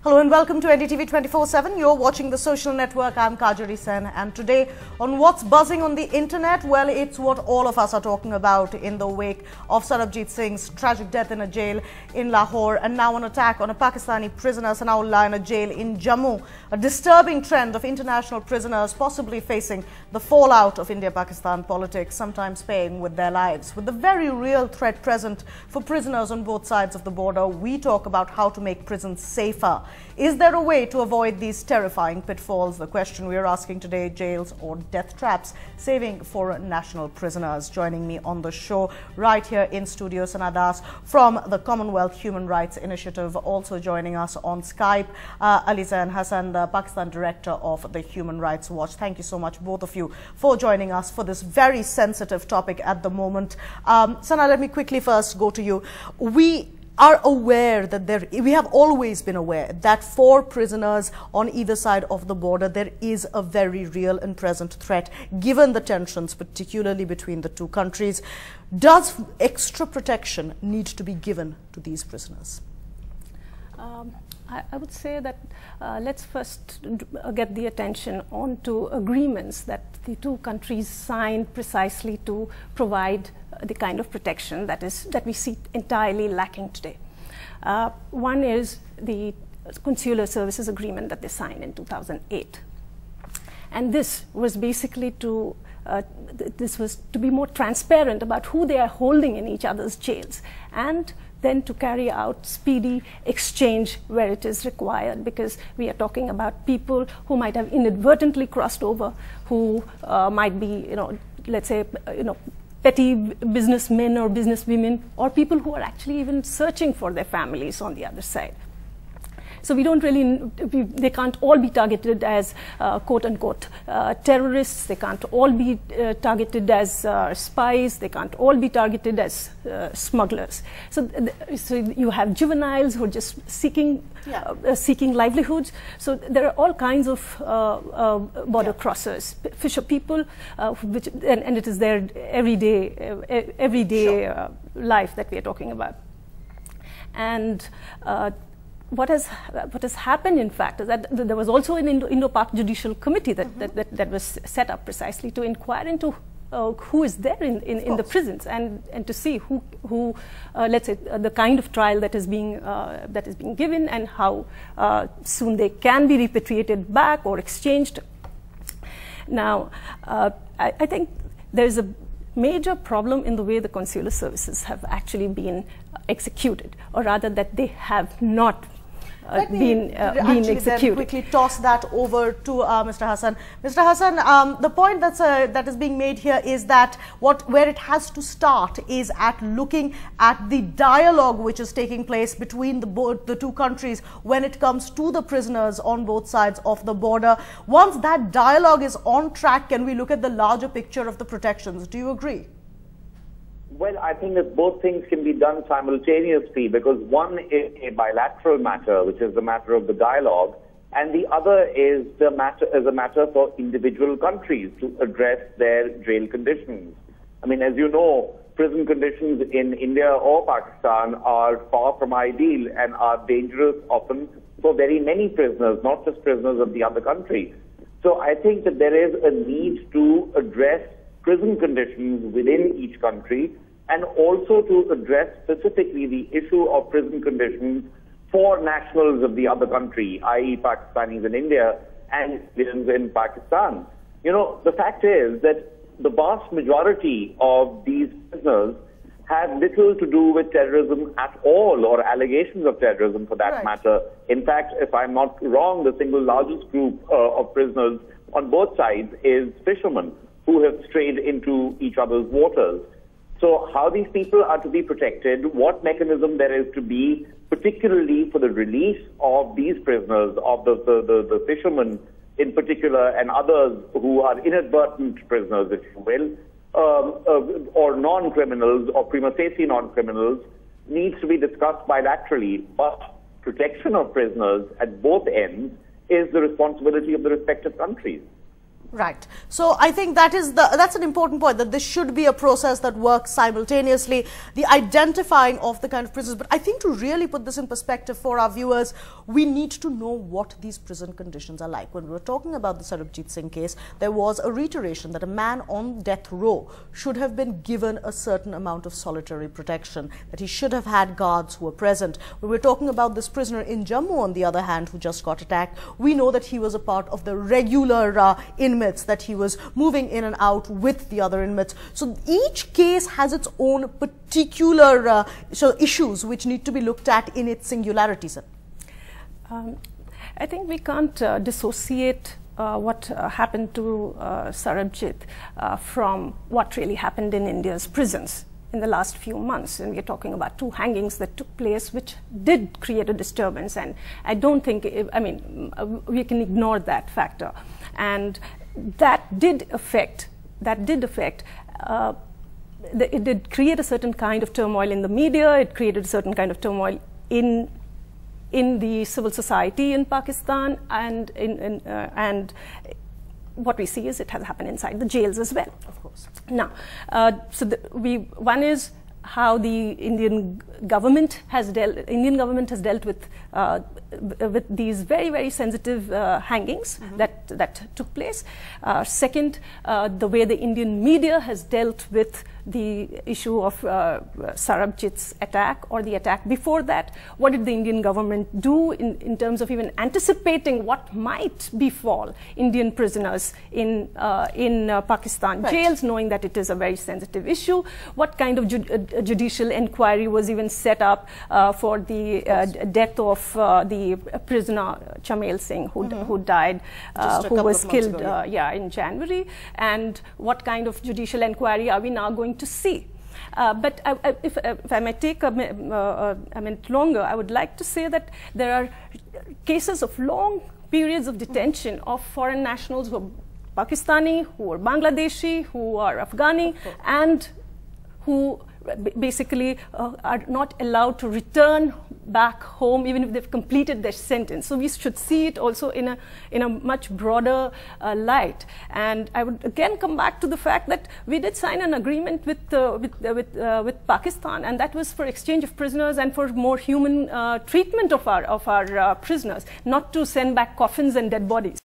Hello and welcome to NDTV 24/7. You're watching the social network. I'm Kajari Sen, and today on What's Buzzing on the Internet, well, it's what all of us are talking about in the wake of Sarabjit Singh's tragic death in a jail in Lahore and now an attack on a Pakistani prisoner, Sanaullah, in a jail in Jammu. A disturbing trend of international prisoners possibly facing the fallout of India-Pakistan politics, sometimes paying with their lives. With the very real threat present for prisoners on both sides of the border, we talk about how to make prisons safer. Is there a way to avoid these terrifying pitfalls? The question we are asking today: jails or death traps, saving for national prisoners. Joining me on the show right here in studio, Sana Das from the Commonwealth Human Rights Initiative. Also joining us on Skype, Ali Zain Hassan, the Pakistan director of the Human Rights Watch. Thank you so much, both of you, for joining us for this very sensitive topic at the moment. Sana, let me quickly first go to you. We are aware that we have always been aware that for prisoners on either side of the border, there is a very real and present threat, given the tensions, particularly between the two countries. Does extra protection need to be given to these prisoners? I would say that let's first get the attention onto agreements that the two countries signed precisely to provide the kind of protection that we see entirely lacking today. One is the Consular Services Agreement that they signed in 2008. And this was basically to be more transparent about who they are holding in each other's jails, and then to carry out speedy exchange where it is required, because we are talking about people who might have inadvertently crossed over, who might be, let's say, petty businessmen or businesswomen, or people who are actually even searching for their families on the other side. So we don't really, they can't all be targeted as quote-unquote terrorists. They can't all be targeted as spies. They can't all be targeted as smugglers. So you have juveniles who are just seeking livelihoods. So there are all kinds of border crossers, fisher people, and it is their everyday life that we are talking about. And what has happened, in fact, is that there was also an Indo-Pak judicial committee that was set up precisely to inquire into who is there in the prisons, and to see who let's say, the kind of trial that is being given, and how soon they can be repatriated back or exchanged. Now, I think there is a major problem in the way the consular services have actually been executed, or rather that they have not been executed. Then quickly toss that over to Mr. Hassan. Mr. Hassan, the point that is being made here is that where it has to start is at looking at the dialogue which is taking place between the two countries when it comes to the prisoners on both sides of the border. Once that dialogue is on track, can we look at the larger picture of the protections? Do you agree? Well, I think that both things can be done simultaneously, because one is a bilateral matter, which is the matter of the dialogue, and the other is a matter for individual countries to address their jail conditions. I mean, as you know, prison conditions in India or Pakistan are far from ideal and are dangerous often for very many prisoners, not just prisoners of the other country. So I think that there is a need to address prison conditions within each country, and also to address specifically the issue of prison conditions for nationals of the other country, i.e. Pakistanis in India and Indians in Pakistan. The fact is that the vast majority of these prisoners have little to do with terrorism at all, or allegations of terrorism for that matter. In fact, if I'm not wrong, the single largest group of prisoners on both sides is fishermen who have strayed into each other's waters. So how these people are to be protected, what mechanism there is to be, particularly for the release of these prisoners, of the fishermen in particular, and others who are inadvertent prisoners, if you will, or non-criminals, or prima facie non-criminals, needs to be discussed bilaterally. But protection of prisoners at both ends is the responsibility of the respective countries. Right. So I think that's an important point, that this should be a process that works simultaneously, the identifying of the kind of prisoners. But I think to really put this in perspective for our viewers, we need to know what these prison conditions are like. When we were talking about the Sarabjit Singh case, there was a reiteration that a man on death row should have been given a certain amount of solitary protection, that he should have had guards who were present. When we're talking about this prisoner in Jammu, on the other hand, who just got attacked, we know that he was a part of the regular inmates, that he was moving in and out with the other inmates. So each case has its own particular issues which need to be looked at in its singularity, sir. I think we can't dissociate what happened to Sarabjit from what really happened in India's prisons in the last few months. And we're talking about 2 hangings that took place, which did create a disturbance. And I don't think, we can ignore that factor. And that did affect, it did create a certain kind of turmoil in the media. It created a certain kind of turmoil in the civil society in Pakistan, and what we see is it has happened inside the jails as well. Of course. Now, one is how the Indian government has dealt with these very, very sensitive hangings that took place. Second, the way the Indian media has dealt with the issue of Sarabjit's attack, or the attack before that. What did the Indian government do in terms of even anticipating what might befall Indian prisoners in Pakistan jails, knowing that it is a very sensitive issue? What kind of judicial inquiry was even set up for the death of the prisoner Chamel Singh, who died, who was killed in January? And what kind of judicial inquiry are we now going to see? But if I may take a minute longer, I would like to say that there are cases of long periods of detention of foreign nationals who are Pakistani, who are Bangladeshi, who are Afghani, and who basically are not allowed to return back home even if they've completed their sentence. So we should see it also in a much broader light. And I would again come back to the fact that we did sign an agreement with Pakistan, and that was for exchange of prisoners and for more human treatment of our prisoners, not to send back coffins and dead bodies.